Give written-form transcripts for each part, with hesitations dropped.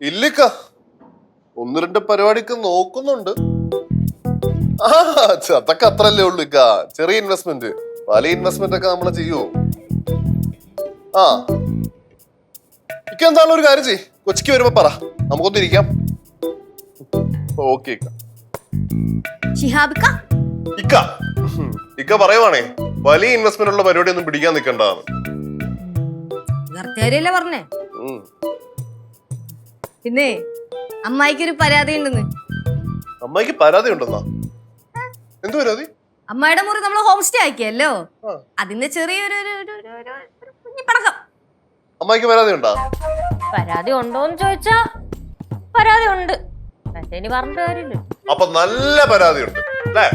ഇല്ലിക്ക, ഒന്ന് രണ്ട് പരിപാടിക്ക് നോക്കുന്നുണ്ട്. അതൊക്കെ അത്രല്ലേ ഉള്ളു ഇക്ക. ചെറിയ ഇൻവെസ്റ്റ്മെന്റ്, വലിയ ഇൻവെസ്റ്റ്മെന്റ് ഒക്കെ നമ്മള് ചെയ്യൂ. ആ ഇക്ക എന്താണല്ലോ ഒരു കാര്യം ചെയ്യ്, കൊച്ചിക്ക് വരുമ്പോ പറ, നമുക്കൊന്നിരിക്കാം. ഓക്കെ ഇക്ക. ഇക്ക ഇക്ക പറയുവാണേ വലിയ ഇൻവെസ്റ്റ്മെന്റ് ഉള്ള പരിപാടി ഒന്നും പിടിക്കാൻ നിൽക്കണ്ടാന്ന്. പറഞ്ഞേ. പിന്നെ അമ്മായിക്കൊരു പരാതി ഉണ്ടെന്ന്. അമ്മായിക്ക് പരാതി ഉണ്ടെന്നാ? എന്ത് പരാതി? അമ്മായിയുടെ മുറി നമ്മള് ഹോം സ്റ്റേ ആക്കിയല്ലോ, അതിന്റെ ചെറിയൊരു പടക്കം. അമ്മായിക്ക് പരാതി ഉണ്ടോ? പരാതി ഉണ്ടോന്ന് ചോദിച്ചാ പരാതി ഉണ്ട്, പക്ഷേ പറഞ്ഞിട്ട് കാര്യമില്ല. അപ്പൊ നല്ല പരാതി ഉണ്ട് അല്ലേ?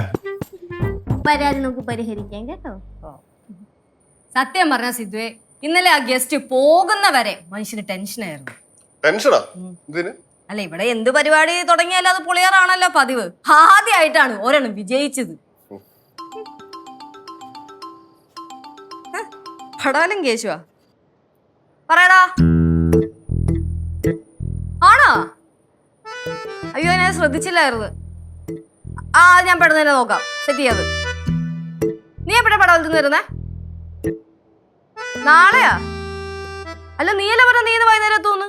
പരാതി നമുക്ക് പരിഹരിക്കാം കേട്ടോ. സത്യം പറഞ്ഞ സിദ്ധുവേ, ഇന്നലെ ആ ഗസ്റ്റ് പോകുന്നവരെ മനുഷ്യന് ടെൻഷനായിരുന്നു. ടെൻഷനാ? എന്തിന്? അല്ല, ഇവിടെ എന്ത് പരിപാടി തുടങ്ങിയാലും അത് പൊളിയാറാണല്ലോ പതിവ്. ആദ്യമായിട്ടാണ് ഒരെണ്ണം വിജയിച്ചത്. പടാലും കേശുവാ പറയടാ. ആണോ? അയ്യോ, ഞാൻ ശ്രദ്ധിച്ചില്ലായിരുന്നു. ആ, ഞാൻ പെട്ടെന്ന് തന്നെ നോക്കാം, സെറ്റ് ചെയ്യാത്. നീ എപ്പോഴാ പടവലത്തുനിന്ന് വരുന്നേ? നാളെയാ? അല്ല, നീയല്ലേ പറഞ്ഞ നീ ഇന്ന് വൈകുന്നേരം എത്തൂന്ന്.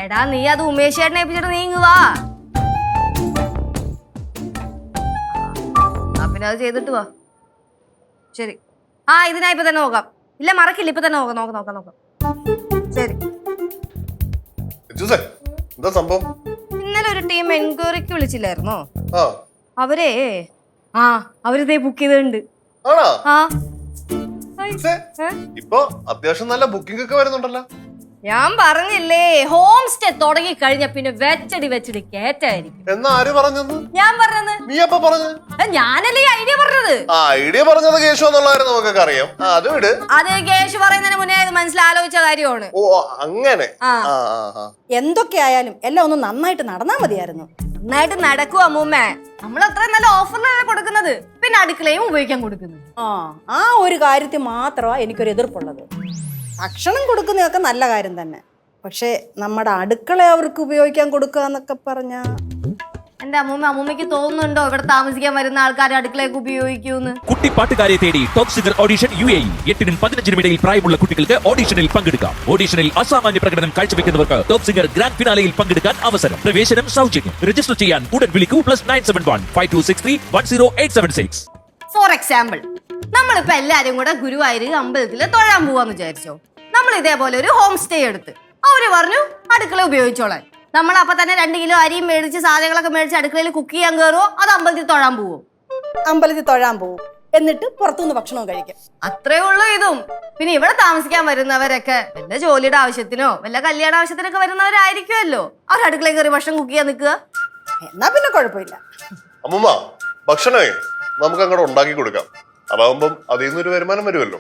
എടാ, നീ അത് ഉമേഷ് ചേട്ടനെ ഏൽപ്പിച്ചിട്ട് നീ ഇങ്ങ് വാ. പിന്നെ അത് ചെയ്തിട്ട് വാ. ശരി. ആ, ഇതിനാ ഇപ്പൊ തന്നെ നോക്കാം. ഇല്ല, മറക്കില്ല, ഇപ്പൊ തന്നെ നോക്കാം. ശരി. എന്താ സംഭവം? ഇന്നലെ ഒരു ടീം എൻക്വയറിക്ക് വിളിച്ചില്ലായിരുന്നോ? അവരിതേ ബുക്ക് ചെയ്തിട്ടുണ്ട്. ഇപ്പൊ അത്യാവശ്യം നല്ല ബുക്കിംഗ് ഒക്കെ വരുന്നുണ്ടല്ലോ. ഞാൻ പറഞ്ഞില്ലേ, ഹോം സ്റ്റേ തുടങ്ങി കഴിഞ്ഞ പിന്നെ വെച്ചടി കേറ്റായിരിക്കും. എന്നാ ആര് പറഞ്ഞത്? ഞാൻ പറഞ്ഞത്. നീ അപ്പൊ പറഞ്ഞത്? ഞാനല്ലേ ഐഡിയ പറഞ്ഞത്. ഐഡിയ പറഞ്ഞത് കേശു എന്നുള്ളവരും നമുക്കൊക്കെ അറിയാം. അത് വിട്. അത് കേശു പറയുന്നതിന് മുന്നേ മനസ്സിലാലോചിച്ച കാര്യമാണ്. ഓ, അങ്ങനെ. എന്തൊക്കെയായാലും എല്ലാം ഒന്ന് നന്നായിട്ട് നടന്നാ മതിയായിരുന്നു. നന്നായിട്ട് നടക്കും അമ്മൂമ്മേ. നമ്മൾ അത്രയും നല്ല ഓഫറിലാണ് കൊടുക്കുന്നത്, പിന്നെ അടുക്കളയും ഉപയോഗിക്കാൻ കൊടുക്കുന്നത്. ആ ഒരു കാര്യത്തിൽ മാത്രമാണ് എനിക്കൊരു എതിർപ്പുള്ളത്. ഭക്ഷണം കൊടുക്കുന്നതൊക്കെ നല്ല കാര്യം തന്നെ, പക്ഷെ നമ്മുടെ അടുക്കള അവർക്ക് ഉപയോഗിക്കാൻ കൊടുക്കുക എന്നൊക്കെ പറഞ്ഞാ എന്റെ അമ്മൂമ്മയ്ക്ക് തോന്നുന്നുണ്ടോ ഇവിടെ താമസിക്കാൻ വരുന്ന ആൾക്കാർ അടുക്കളയൊക്കെ ഉപയോഗിക്കൂന്ന്? കുട്ടി പാട്ടുകാരെ തേടി ടോപ്പ് സിംഗർ ഓഡിഷൻ UAE. 8 നും 15 ഇടയിൽ പ്രായമുള്ള കുട്ടികൾക്ക് ഓഡിഷനിൽ പങ്കെടുക്കാം. ഓഡിഷനിൽ അസാമാന്യ പ്രകടനം കാഴ്ചവെക്കുന്നവർക്ക് ടോപ്പ് സിംഗർ ഗ്രാൻഡ് ഫിനാലയിൽ പങ്കെടുക്കാൻ അവസരം. പ്രവേശനം സൗജന്യം. രജിസ്റ്റർ ചെയ്യാൻ ഉടൻ വിളിക്കൂ +971 5263 10876. ഫോർ എക്സാമ്പിൾ, നമ്മളിപ്പോ എല്ലാരും കൂടെ ഗുരുവായൂർ അമ്പലത്തില് തൊഴാൻ പോവാന്ന് വിചാരിച്ചോ. നമ്മൾ ഇതേപോലെ ഒരു ഹോം സ്റ്റേ എടുത്ത് അവര് പറഞ്ഞു അടുക്കള ഉപയോഗിച്ചോളാൻ. നമ്മൾ അപ്പൊ തന്നെ 2 കിലോ അരിയും മേടിച്ച് സാധനങ്ങളൊക്കെ മേടിച്ച് അടുക്കളയിൽ കുക്ക് ചെയ്യാൻ കയറുമോ, അത് അമ്പലത്തിൽ തൊഴാൻ പോവോ? അമ്പലത്തിൽ തൊഴാൻ പോവും, എന്നിട്ട് പുറത്തുനിന്ന് ഭക്ഷണം കഴിക്കും. അത്രേ ഉള്ളൂ ഇതും. പിന്നെ ഇവിടെ താമസിക്കാൻ വരുന്നവരൊക്കെ വല്ല ജോലിയുടെ ആവശ്യത്തിനോ വല്ല കല്യാണ ആവശ്യത്തിനൊക്കെ വരുന്നവരായിരിക്കുമല്ലോ. അവർ അടുക്കളയിൽ കയറി ഭക്ഷണം കുക്ക് ചെയ്യാൻ നിൽക്കുക. എന്നാ പിന്നെ കുഴപ്പമില്ല. അമ്മൂമ്മ, ഭക്ഷണമേ നമുക്ക് അങ്ങോട്ട് ഉണ്ടാക്കി കൊടുക്കാം. അതാവുമ്പം അതിൽ നിന്നൊരു വരുമാനം വരുമല്ലോ.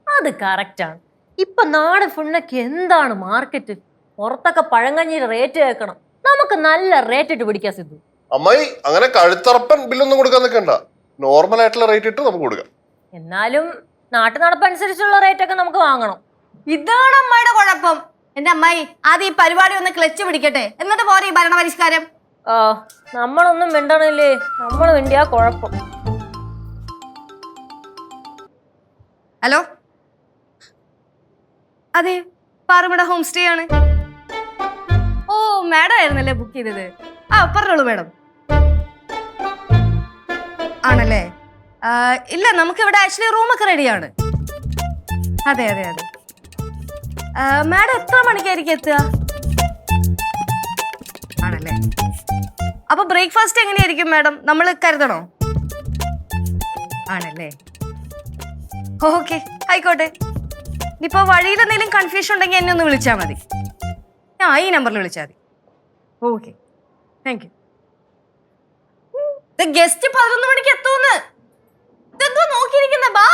അത് കറക്റ്റാണ്. ഇപ്പൊ നാടൻ ഫുഡിനൊക്കെ എന്താണ് മാർക്കറ്റ്? പുറത്തൊക്കെ പഴങ്കഞ്ഞിയുടെ റേറ്റ് കേൾക്കണം, നമുക്ക് നല്ല റേറ്റ് ഇട്ട് പിടിക്കാൻ സിദ്ധു. അമ്മായി അങ്ങനെ കഴുത്തറപ്പൻ ബില്ലൊന്നും കൊടുക്കാൻ നിൽക്കണ്ട, നോർമൽ ആയിട്ടുള്ള റേറ്റ് ഇട്ട് നമുക്ക് കൊടുക്കാം. എന്നാലും നാട്ടു നടപ്പനുസരിച്ചുള്ള റേറ്റ് ഒക്കെ നമുക്ക് വാങ്ങണം. ഇതാണ് അമ്മയുടെ കുഴപ്പം. എന്റെ അമ്മായി ആദ്യം ഈ പരിപാടി ഒന്ന് ക്ലച്ച് പിടിക്കട്ടെ, എന്നിട്ട് പോരെ ഈ ഭരണപരിഷ്കാരം. നമ്മളൊന്നും മിണ്ടണില്ലേ, നമ്മൾ മിണ്ടിയാ കുഴപ്പം. ഹലോ, അതെ, പാറമട ഹോം സ്റ്റേ ആണ്. ഓ, മാഡം ആയിരുന്നല്ലേ ബുക്ക് ചെയ്തത്? പറഞ്ഞോളൂ മാഡം. ആണല്ലേ? ഇല്ല, നമുക്കിവിടെ ആക്ച്വലി റൂമൊക്കെ റെഡിയാണ്. അതെ. മാഡം എത്ര മണിക്കായിരിക്കും എത്തുക? ആണല്ലേ? അപ്പൊ ബ്രേക്ക്ഫാസ്റ്റ് എങ്ങനെയായിരിക്കും മാഡം? നമ്മൾ കരുതണോ? ആണല്ലേ? ഓക്കെ, ആയിക്കോട്ടെ. ഇനിയിപ്പോ വഴിയിൽ എന്തെങ്കിലും കൺഫ്യൂഷൻ ഉണ്ടെങ്കിൽ എന്നെ ഒന്ന് വിളിച്ചാൽ മതി. ഞാൻ ഈ നമ്പറിൽ വിളിച്ചാൽ മതി. Okay, thank you. ഗസ്റ്റ് 11 മണിക്ക് എത്തൂന്ന്. ഇതെന്തോ നോക്കിയിരിക്കുന്ന ബാ.